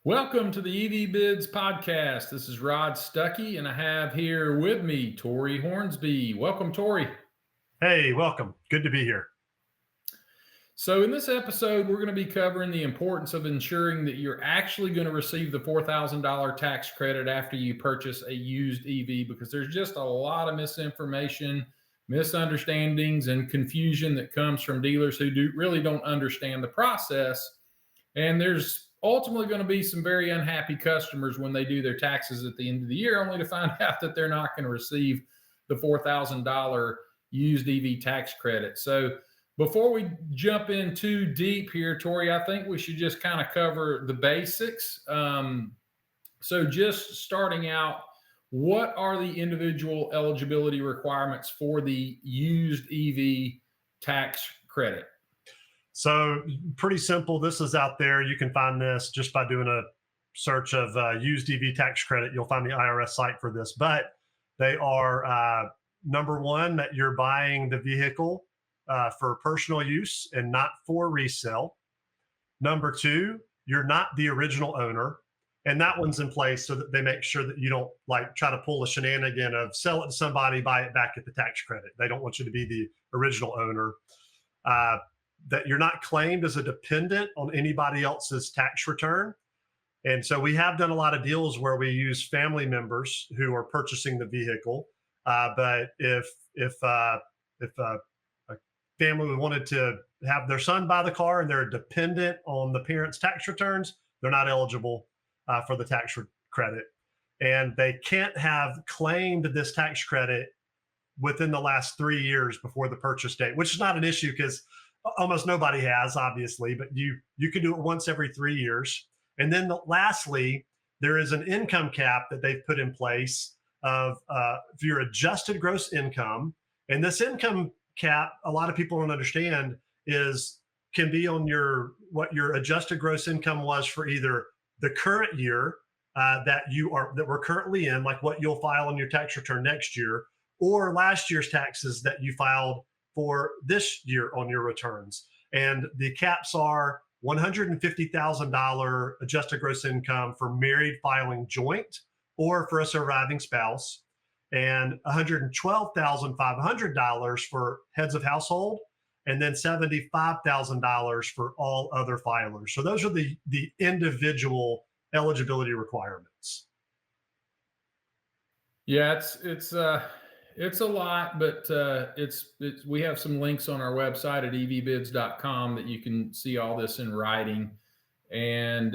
Welcome to the EV Bids podcast. This is Rod Stuckey, and I have here with me Tori Hornsby. Welcome, Tori. Hey, welcome. Good to be here. So, in this episode, we're going to be covering the importance of ensuring that you're actually going to receive the $4,000 tax credit after you purchase a used EV, because there's just a lot of misinformation, misunderstandings, and confusion that comes from dealers who really don't understand the process. And there's ultimately going to be some very unhappy customers when they do their taxes at the end of the year, only to find out that they're not going to receive the $4,000 used EV tax credit. So before we jump in too deep here, Tori, I think we should just kind of cover the basics. So just starting out, what are the individual eligibility requirements for the used EV tax credit? So pretty simple. This is out there. You can find this just by doing a search of used EV tax credit. You'll find the IRS site for this, but they are number one, that you're buying the vehicle for personal use and not for resale. Number two, you're not the original owner. And that one's in place so that they make sure that you don't like try to pull a shenanigan of sell it to somebody, buy it back at the tax credit. They don't want you to be the original owner. That you're not claimed as a dependent on anybody else's tax return. And so we have done a lot of deals where we use family members who are purchasing the vehicle. But if a family wanted to have their son buy the car and they're dependent on the parents' tax returns, they're not eligible for the tax credit. And they can't have claimed this tax credit within the last 3 years before the purchase date, which is not an issue because almost nobody has, obviously, but you can do it once every 3 years. And then lastly, there is an income cap that they've put in place of your adjusted gross income. And this income cap, a lot of people don't understand, can be on what your adjusted gross income was for either the current year that we're currently in, like what you'll file on your tax return next year, or last year's taxes that you filed for this year on your returns. And the caps are $150,000 adjusted gross income for married filing joint or for a surviving spouse, and $112,500 for heads of household, and then $75,000 for all other filers. So those are the individual eligibility requirements. Yeah, it's a lot, but we have some links on our website at evbids.com that you can see all this in writing. And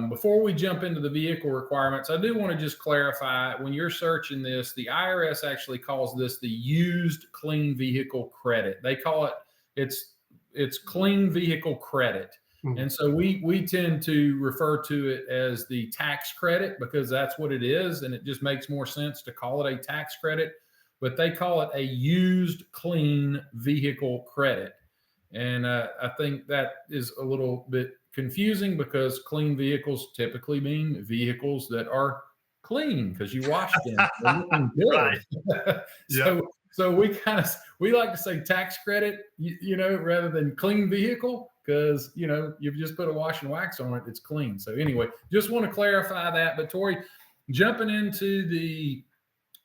before we jump into the vehicle requirements, I do want to just clarify, when you're searching this, the IRS actually calls this the used clean vehicle credit. They call it's clean vehicle credit. Mm-hmm. And so we tend to refer to it as the tax credit because that's what it is. And it just makes more sense to call it a tax credit. But they call it a used clean vehicle credit. And I think that is a little bit confusing because clean vehicles typically mean vehicles that are clean because you wash them. Right. So we like to say tax credit, rather than clean vehicle, because, you've just put a wash and wax on it. It's clean. So anyway, just want to clarify that. But Tori, jumping into the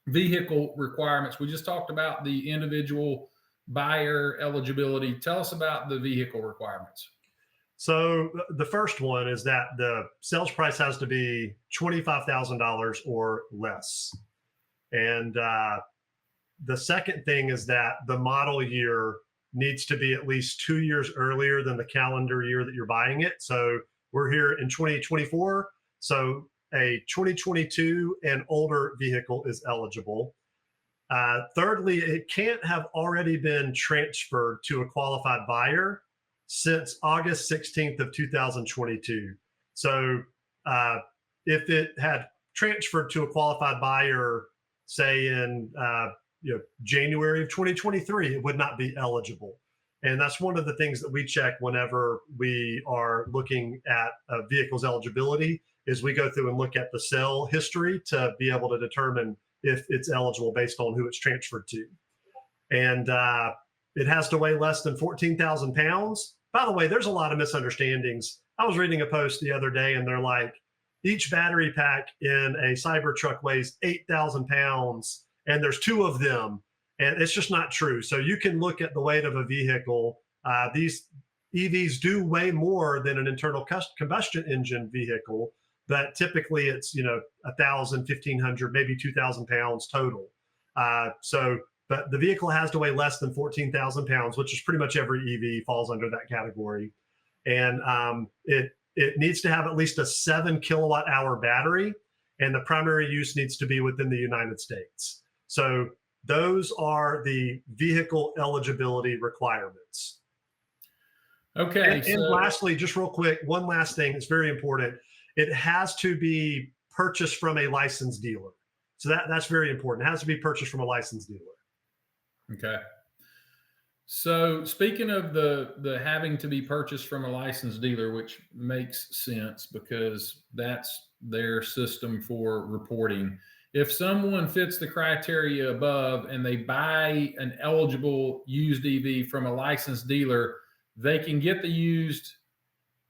vehicle requirements, we just talked about the individual buyer eligibility. Tell us about the vehicle requirements. So the first one is that the sales price has to be $25,000 or less. And the second thing is that the model year needs to be at least 2 years earlier than the calendar year that you're buying it. So we're here in 2024. So a 2022 and older vehicle is eligible. Thirdly, it can't have already been transferred to a qualified buyer since August 16th of 2022. So if it had transferred to a qualified buyer, say in January of 2023, it would not be eligible. And that's one of the things that we check whenever we are looking at a vehicle's eligibility, is we go through and look at the sale history to be able to determine if it's eligible based on who it's transferred to. And it has to weigh less than 14,000 pounds. By the way, there's a lot of misunderstandings. I was reading a post the other day and they're like, each battery pack in a Cybertruck weighs 8,000 pounds and there's two of them. And it's just not true. So you can look at the weight of a vehicle. These EVs do weigh more than an internal combustion engine vehicle, but typically it's, 1,000, 1,500, maybe 2,000 pounds total. But the vehicle has to weigh less than 14,000 pounds, which is pretty much every EV falls under that category. And it needs to have at least a 7 kilowatt hour battery, and the primary use needs to be within the United States. So those are the vehicle eligibility requirements. Okay. And lastly, just real quick, one last thing, it's very important. It has to be purchased from a licensed dealer. So that's very important. It has to be purchased from a licensed dealer. Okay. So speaking of the having to be purchased from a licensed dealer, which makes sense because that's their system for reporting. If someone fits the criteria above and they buy an eligible used EV from a licensed dealer, they can get the used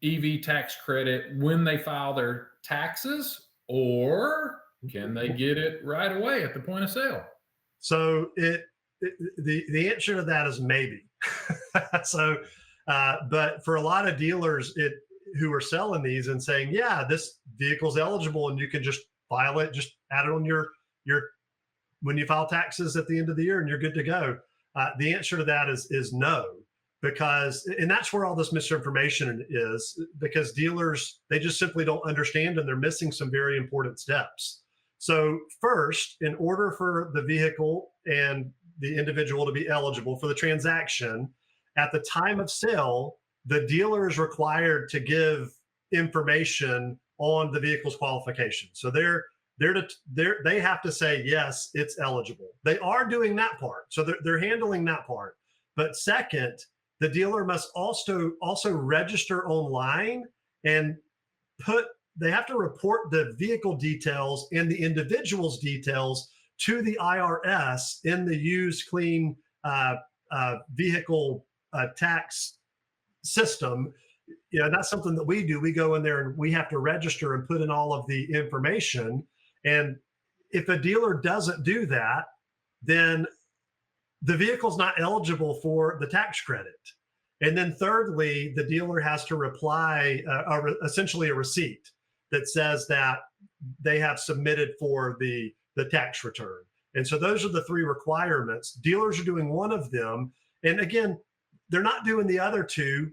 EV tax credit when they file their taxes, or can they get it right away at the point of sale? So the answer to that is maybe. So, but for a lot of dealers who are selling these and saying, yeah, this vehicle's eligible and you can just file it, just add it on your when you file taxes at the end of the year and you're good to go. The answer to that is no, because, and that's where all this misinformation is, because dealers, they just simply don't understand and they're missing some very important steps. So first, in order for the vehicle and the individual to be eligible for the transaction, at the time of sale, the dealer is required to give information on the vehicle's qualifications. So they have to say, yes, it's eligible. They are doing that part. So they're handling that part. But second, the dealer must also register online and they have to report the vehicle details and the individual's details to the IRS in the used clean vehicle tax system. That's something that we do. We go in there and we have to register and put in all of the information. And if a dealer doesn't do that, then the vehicle's not eligible for the tax credit. And then thirdly, the dealer has to reply essentially a receipt that says that they have submitted for the tax return. And so those are the three requirements. Dealers are doing one of them. And again, they're not doing the other two.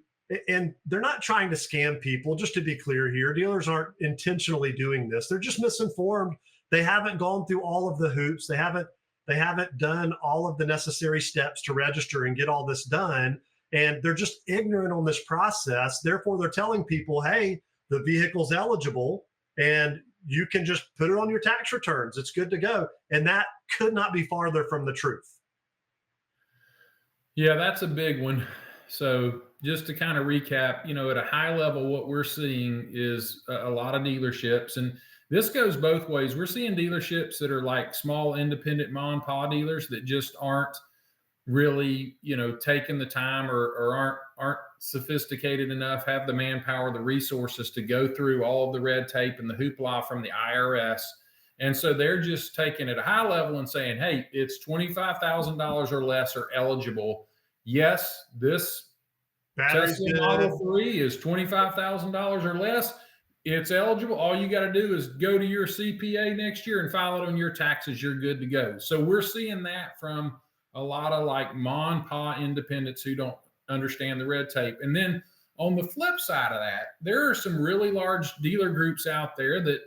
And they're not trying to scam people, just to be clear here. Dealers aren't intentionally doing this. They're just misinformed. They haven't gone through all of the hoops. They haven't done all of the necessary steps to register and get all this done. And they're just ignorant on this process. Therefore, they're telling people, hey, the vehicle's eligible and you can just put it on your tax returns. It's good to go. And that could not be farther from the truth. Yeah, that's a big one. So just to kind of recap, at a high level, what we're seeing is a lot of dealerships, and this goes both ways. We're seeing dealerships that are like small independent mom and pop dealers that just aren't really, taking the time or aren't sophisticated enough, have the manpower, the resources to go through all of the red tape and the hoopla from the IRS. And so they're just taking it at a high level and saying, hey, it's $25,000 or less are eligible. Yes, this Tesla Model 3 is $25,000 or less. It's eligible. All you got to do is go to your CPA next year and file it on your taxes. You're good to go. So we're seeing that from a lot of like mom and pop independents who don't understand the red tape. And then on the flip side of that, there are some really large dealer groups out there that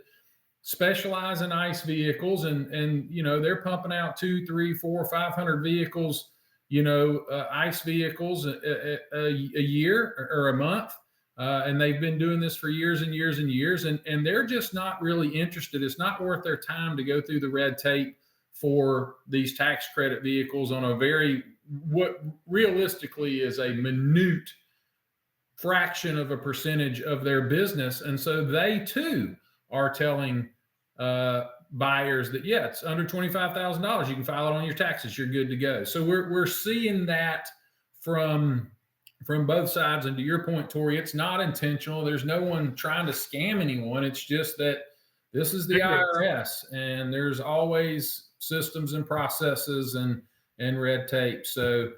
specialize in ICE vehicles, and they're pumping out 200, 300, 400, 500 vehicles, ICE vehicles a year or a month. And they've been doing this for years and years and years, and they're just not really interested. It's not worth their time to go through the red tape for these tax credit vehicles on what realistically is a minute fraction of a percentage of their business. And so they too are telling buyers that, yeah, it's under $25,000. You can file it on your taxes. You're good to go. So we're seeing that from both sides. And to your point, Tori, it's not intentional. There's no one trying to scam anyone. It's just that This is the Ignorance. IRS, and there's always systems and processes and red tape. So,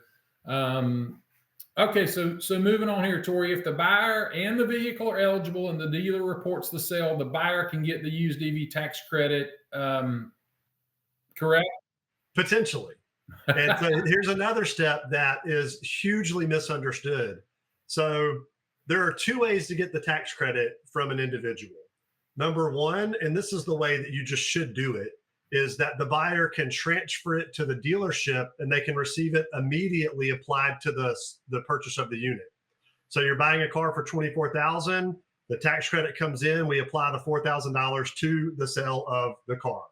um, okay, so moving on here, Tori. If the buyer and the vehicle are eligible and the dealer reports the sale, the buyer can get the used EV tax credit. Correct? Potentially. And so here's another step that is hugely misunderstood. So there are two ways to get the tax credit from an individual. Number one, and this is the way that you just should do it, is that the buyer can transfer it to the dealership and they can receive it immediately applied to the purchase of the unit. So you're buying a car for $24,000, the tax credit comes in, we apply the $4,000 to the sale of the car.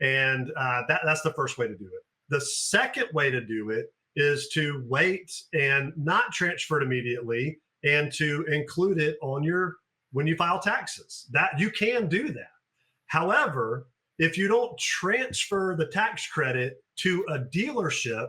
And that's the first way to do it. The second way to do it is to wait and not transfer it immediately and to include it on when you file taxes. That you can do that. However, if you don't transfer the tax credit to a dealership,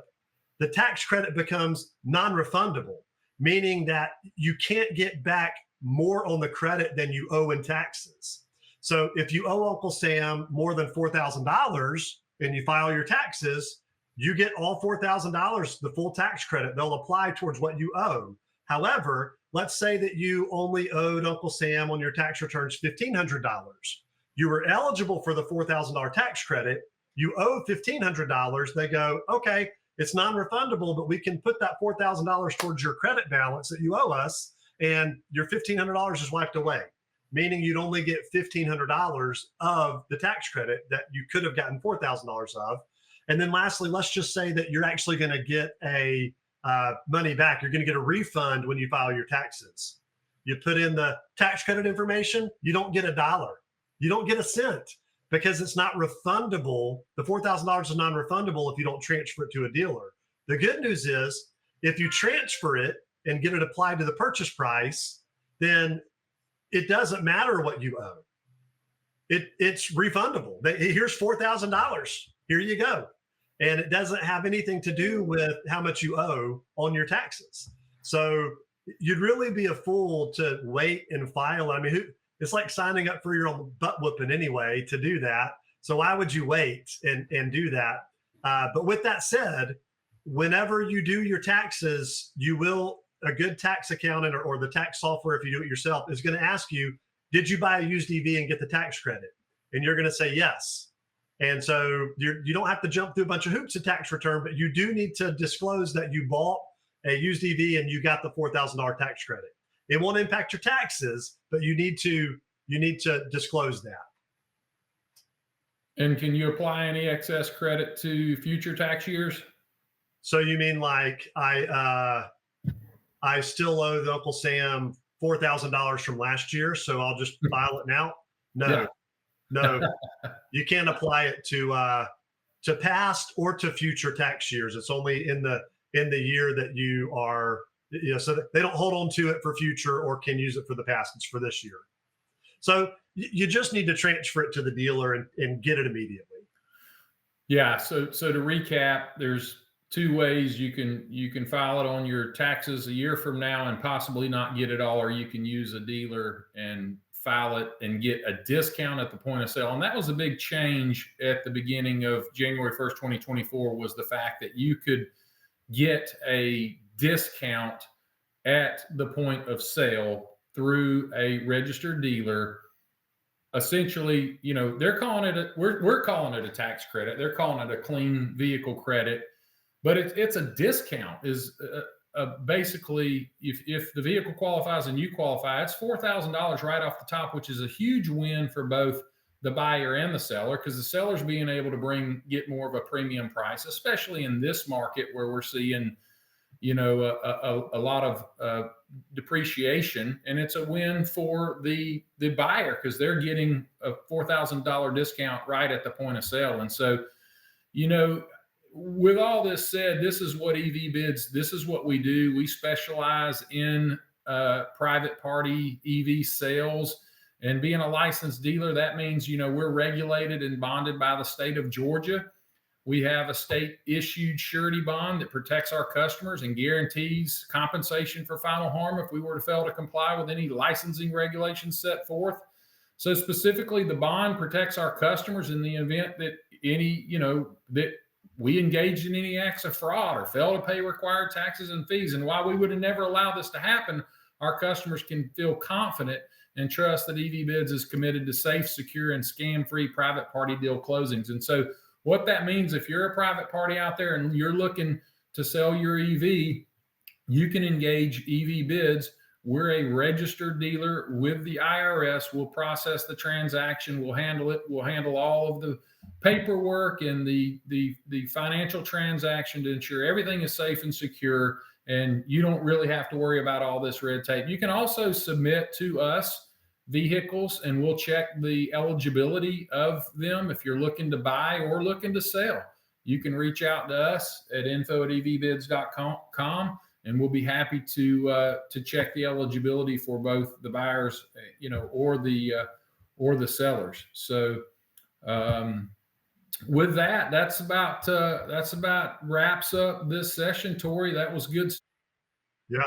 the tax credit becomes non-refundable, meaning that you can't get back more on the credit than you owe in taxes. So if you owe Uncle Sam more than $4,000 and you file your taxes, you get all $4,000, the full tax credit. They'll apply towards what you owe. However, let's say that you only owed Uncle Sam on your tax returns $1,500. You were eligible for the $4,000 tax credit. You owe $1,500. They go, okay, it's non-refundable, but we can put that $4,000 towards your credit balance that you owe us, and your $1,500 is wiped away, meaning you'd only get $1,500 of the tax credit that you could have gotten $4,000 of. And then lastly, let's just say that you're actually going to get a money back. You're going to get a refund when you file your taxes. You put in the tax credit information, you don't get $1. You don't get a cent because it's not refundable. The $4,000 is non-refundable if you don't transfer it to a dealer. The good news is if you transfer it and get it applied to the purchase price, then it doesn't matter what you owe. It's refundable. Here's $4,000. Here you go. And it doesn't have anything to do with how much you owe on your taxes. So you'd really be a fool to wait and file. I mean, it's like signing up for your own butt whooping anyway to do that. So why would you wait and do that? But with that said, whenever you do your taxes, a good tax accountant or the tax software, if you do it yourself, is going to ask you, did you buy a used EV and get the tax credit? And you're going to say yes. And so you don't have to jump through a bunch of hoops to tax return, but you do need to disclose that you bought a used EV and you got the $4,000 tax credit. It won't impact your taxes, but you need to disclose that. And can you apply any excess credit to future tax years? So you mean like I still owe the Uncle Sam $4,000 from last year, so I'll just file it now? No. Yeah. No, you can't apply it to past or to future tax years. It's only in the year that you are, so that they don't hold on to it for future or can use it for the past. It's for this year. So you just need to transfer it to the dealer and get it immediately. Yeah. So to recap, there's two ways you can file it on your taxes a year from now and possibly not get it all, or you can use a dealer and file it and get a discount at the point of sale. And that was a big change at the beginning of January 1st, 2024, was the fact that you could get a discount at the point of sale through a registered dealer. Essentially, they're calling it we're calling it a tax credit. They're calling it a clean vehicle credit, but it's a discount. Basically, if the vehicle qualifies and you qualify, it's $4,000 right off the top, which is a huge win for both the buyer and the seller, because the seller's being able to get more of a premium price, especially in this market where we're seeing, a lot of depreciation, and it's a win for the buyer because they're getting a $4,000 discount right at the point of sale. And so, with all this said, this is what EV Bids, this is what we do. We specialize in private party EV sales, and being a licensed dealer, that means, we're regulated and bonded by the state of Georgia. We have a state issued surety bond that protects our customers and guarantees compensation for final harm if we were to fail to comply with any licensing regulations set forth. So specifically, the bond protects our customers in the event that that we engaged in any acts of fraud or fail to pay required taxes and fees. And while we would have never allowed this to happen, our customers can feel confident and trust that EV Bids is committed to safe, secure, and scam-free private party deal closings. And so, what that means, if you're a private party out there and you're looking to sell your EV, you can engage EV Bids. We're a registered dealer with the IRS. We'll process the transaction. We'll handle it. We'll handle all of the paperwork and the financial transaction to ensure everything is safe and secure. And you don't really have to worry about all this red tape. You can also submit to us vehicles, and we'll check the eligibility of them. If you're looking to buy or looking to sell, you can reach out to us at info@evbids.com, and we'll be happy to check the eligibility for both the buyers, or the sellers. So with that, that's about wraps up this session. Tori, that was good. Yeah.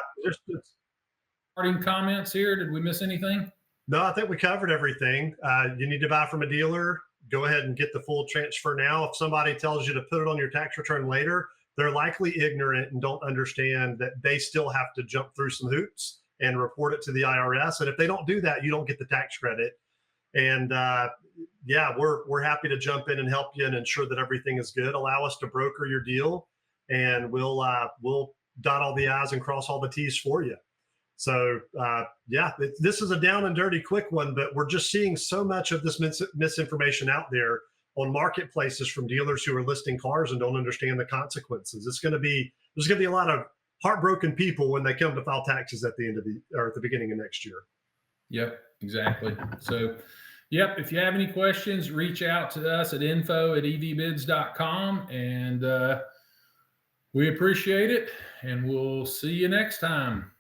Starting comments here. Did we miss anything? No, I think we covered everything. You need to buy from a dealer. Go ahead and get the full transfer now. If somebody tells you to put it on your tax return later, they're likely ignorant and don't understand that they still have to jump through some hoops and report it to the IRS. And if they don't do that, you don't get the tax credit. And yeah, we're happy to jump in and help you and ensure that everything is good. Allow us to broker your deal, and we'll dot all the I's and cross all the T's for you. So yeah, this is a down and dirty quick one, but we're just seeing so much of this misinformation out there on marketplaces from dealers who are listing cars and don't understand the consequences. There's going to be a lot of heartbroken people when they come to file taxes at the beginning of next year. Yep, exactly. So, yep, if you have any questions, reach out to us at info@evbids.com, and we appreciate it, and we'll see you next time.